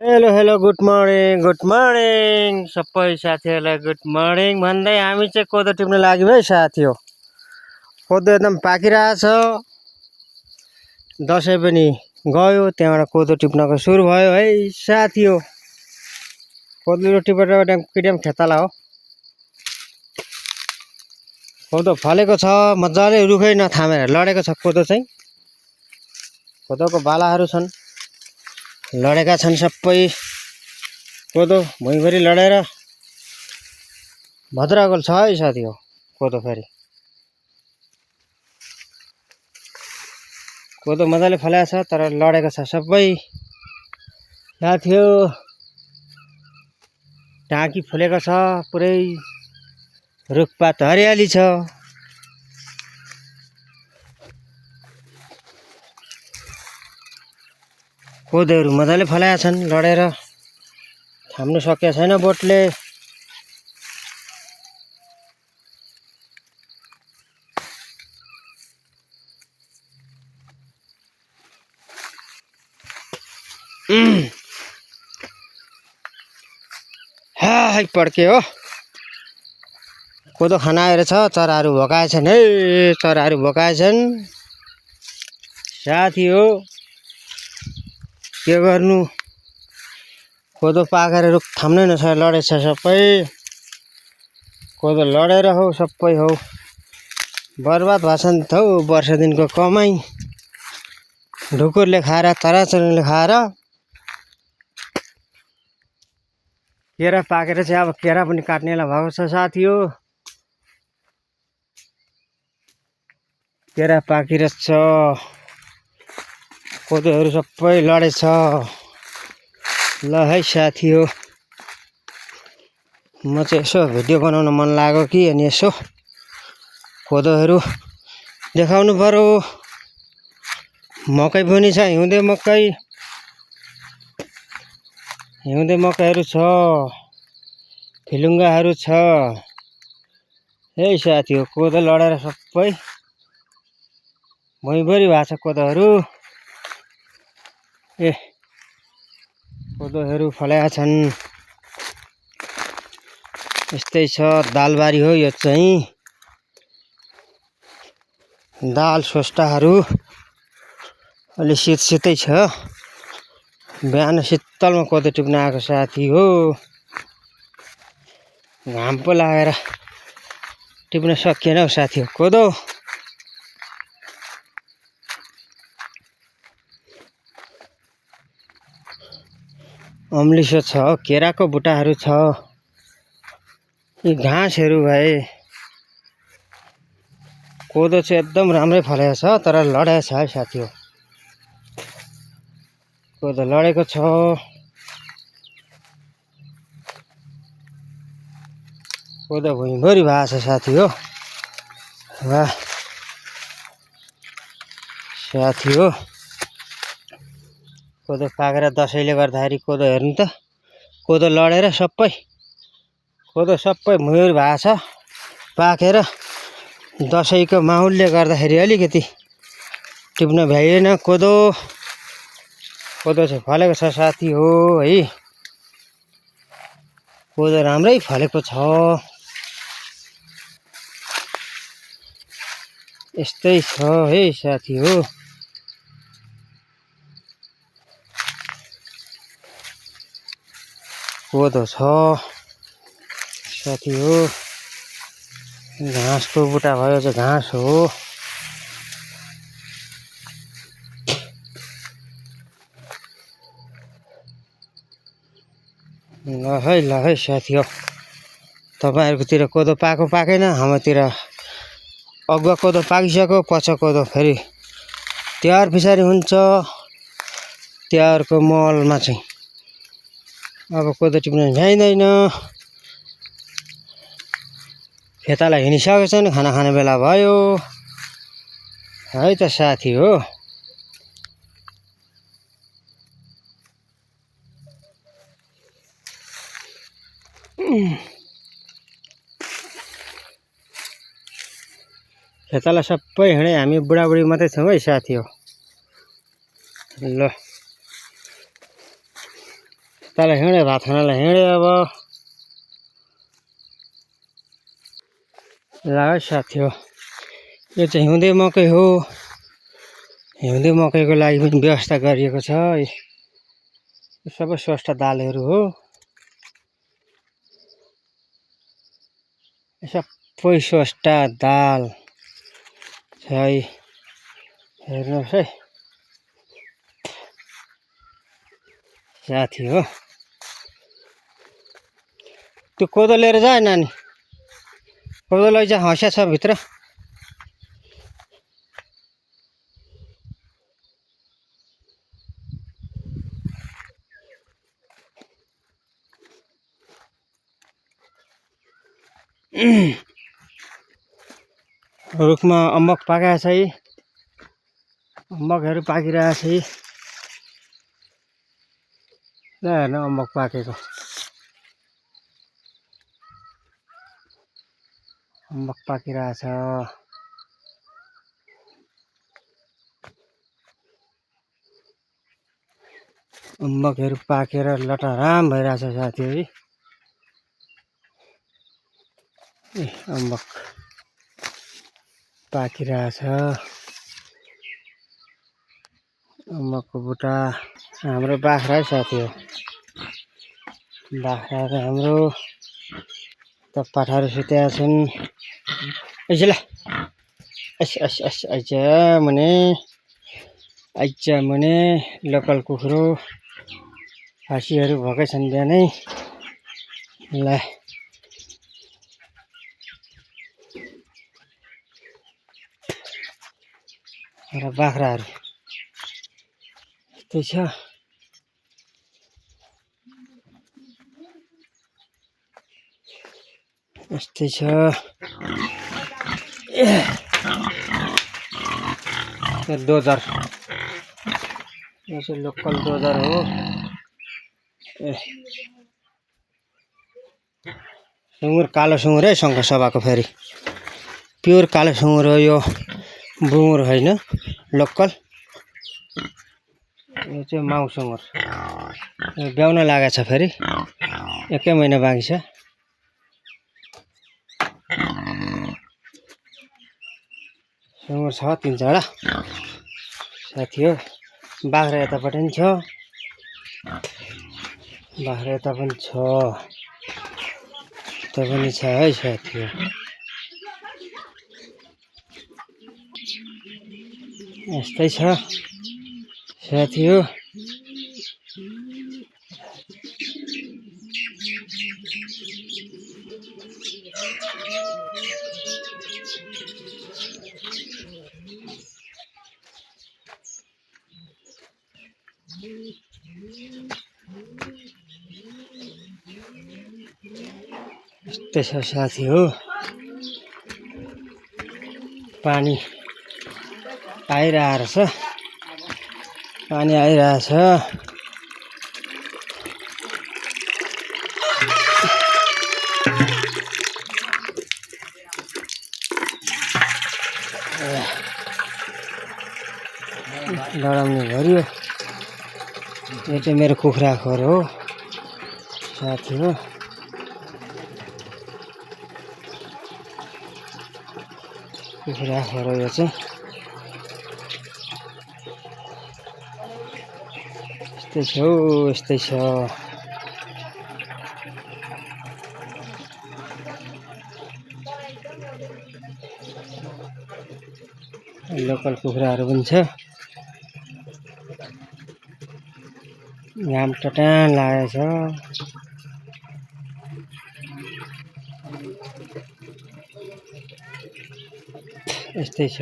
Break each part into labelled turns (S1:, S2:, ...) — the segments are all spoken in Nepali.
S1: हेलो हेलो गुड मर्निङ सबै साथीहरूलाई गुड मर्निङ भन्दै हामी चाहिँ कोदो टिप्न लाग्यौँ है साथी हो। कोदो एकदम पाकिरहेछ, दसैँ पनि गयो, त्यहाँबाट कोदो टिप्नको सुरु भयो है साथी हो। कोदो टिपेर किटिम खेताला हो। कोदो फलेको छ, मजाले रुखै नथामेर लडेको छ कोदो चाहिँ। कोदोको बालाहरू छन्, लडेका छन् सबै। कोदो भुइँभरि लडेर भद्रागोल छ है साथी हो। कोदो फेरि कोदो मजाले फलेको छ, तर लडेको छ सबै साथी हो। टाँकी फुलेको छ, पुरै रुखपात हरियाली छ। कोदोहरू मजाले फलेका छन्, लडेर थाम्नु सकेको छैन बोटले। हाय पड्के हो। कोदो खाना आएर छ, चराहरू भोकाएछन् है, चराहरू भोकाएछन् साथी हो। के गर्नु, कोदो पाकेर रुख थाम्नै नसकेर लडेछ सबै। कोदो लडेर हो सबै हो, बर्बाद भएको छ नि त हौ वर्ष दिनको कमाइ। ढुकुरले खाएर, चराचुरुङ्गीले खाएर। केरा पाकेर चाहिँ अब केरा पनि काट्नेलाई भएको छ साथी हो। केरा पाकिरहेछ, कोदोहरू सबै लडेछ। ल है साथी हो, म चाहिँ यसो भिडियो बनाउन मन लाग्यो कि, अनि यसो कोदोहरू देखाउनु पर्यो। मकै पनि छ, हिउँदे मकैहरू छ, फिलुङ्गाहरू छ है साथी हो। कोदो लडेर सबै भुइँभरि भएको छ कोदोहरू। कोदोहरू फलेका छन्। यस्तै छ, दालबारी हो यो चाहिँ। दाल सोस्टाहरू अलि शीतै छ। बिहान शीतलमा कोदो टिप्न आएको साथी हो। घाम पो लागेर टिप्न सकिएन हौ साथी हो कोदो। अम्लिसो छ, केराको बुट्टाहरू छ, यी घाँसहरू भए। कोदो चाहिँ एकदम राम्रै फलेको छ, तर लडेको छ है साथी हो। कोदो लडेको छ। कोदो भुइँभरि भएको छ साथी हो। वाह साथी हो, कोदो पाकेर दसैँले गर्दाखेरि कोदो हेर्नु त, कोदो लडेर सबै भुइँभरि भएको छ पाकेर। दसैँको माहौलले गर्दाखेरि अलिकति टिप्न भ्याइएन कोदो। कोदो चाहिँ फलेको छ साथी हो है। कोदो राम्रै फलेको छ। यस्तै छ है साथी हो। कोदो छ साथी हो। घाँसको बुट्टा भयो, चाहिँ घाँस हो। ल है साथी हो, तपाईँहरूकोतिर कोदो पाकेन, हाम्रोतिर अगुवा कोदो पाकिसक्यो। पछा कोदो फेरि तिहार पछाडि हुन्छ। तिहारको महलमा चाहिँ अब कोदो टिप्न भ्याइँदैन। खेताला हिँडिसकेछन्, खाना खाने बेला भयो है त साथी हो। खेताला सबै हिँडे, हामी बुढाबुढी मात्रै छौँ है साथी हो। ल तल हिँड्यो भात खानलाई हिँड्यो अब ल साथी हो यो चाहिँ हिउँदे मकै हो हिउँदे मकैको लागि पनि व्यवस्था गरिएको छ यो सबै स्वस्थ दालहरू हो सबै स्वस्थ दाल छ हेर्नुहोस् है साथी हो त्यो कोदो लिएर जा नानी कोदो लैजा हँसिया छ भित्र रुखमा अम्बक पाकेको छ है अम्बकहरू पाकिरहेछ है ल हेर्नु अम्बक पाकेको अम्बक पाकिरहेछ अम्बकहरू पाकेर लटराम भइरहेछ साथी है अम्बक पाकिरहेछ अम्बकको बुट्टा हाम्रो बाख्रा है साथी हो बाख्राहरू हाम्रो त पाठाहरू सुतेका छन् ल आइज मुने लोकल कुखुरो फाँसीहरू भएकै छन् बिहानै ल र बाख्राहरू त्यही छ यस्तै छ दोजर यो चाहिँ लोकल दोजर हो सुँगुर कालो सुँगुर है शङ्कर सभाको फेरि प्योर कालो सुँगुर हो यो बुँगुर होइन लोकल यो चाहिँ माउ सुँगुर ब्याउन लागेको छ फेरि 1 महिना बाँकी छ सुँगुर छ 3-4 साथी हो बाख्रा यतापट्टि पनि छ बाख्रा यता पनि छ त्यो पनि छ है साथी हो यस्तै छ साथी हो यस्तै छ साथी हो पानी आइरहेछ पानी आइरहेछ लडाउने भरियो यो चाहिँ मेरो कुखुरा खोर हो साथी हो कुखुरा खोर यो चाहिँ यस्तै छ लोकल कुखुराहरू पनि छ घाम टटान लागेको छ यस्तै छ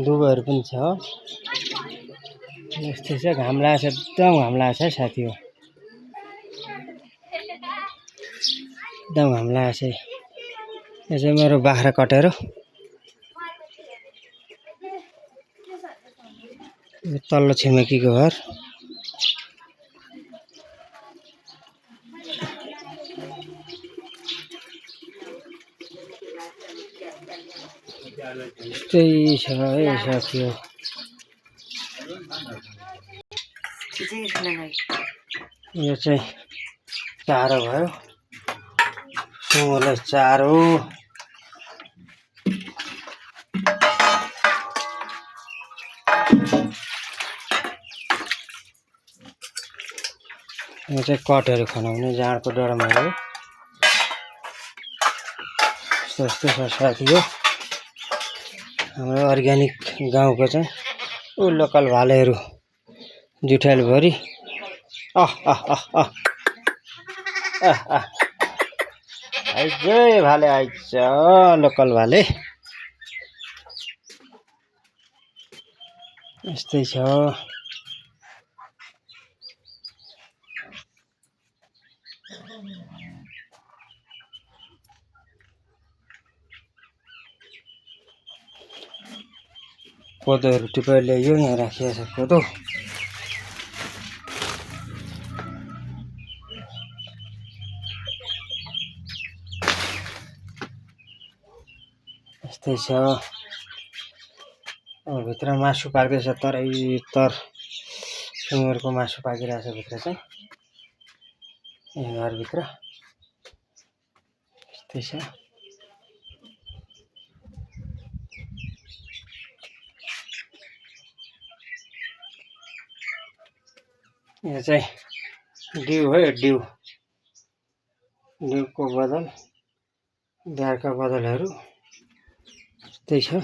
S1: दुबोहरू पनि छ यस्तै छ घाम लागेको छ एकदम घाम लागेको छ है साथी हो एकदम घाम लागेको छ यो चाहिँ मेरो बाख्रा कटेरो तल्लो छिमेकीको घर यस्तै छ है साथी हो यो चाहिँ चारो भयो सुँगुरलाई चारो यो चाहिँ कटहरू खनाउने जाँडको डरमहरू हो यस्तो छ साथी हो हाम्रो अर्ग्यानिक गाउँको चाहिँ लोकल भालेहरू जुठेलभरि आइज भाले आइज लोकल भाले यस्तै छ कोदोहरू टिपेर ल्यायो यहाँ राखिएको छ कोदो यस्तै छ भित्र मासु पाक्दैछ तर सुँगुरको मासु पाकिरहेछ भित्र चाहिँ यहाँ घरभित्र यस्तै छ यो चाहिँ डिउ हो डिउको बदल बिहारका बदलहरू यस्तै छ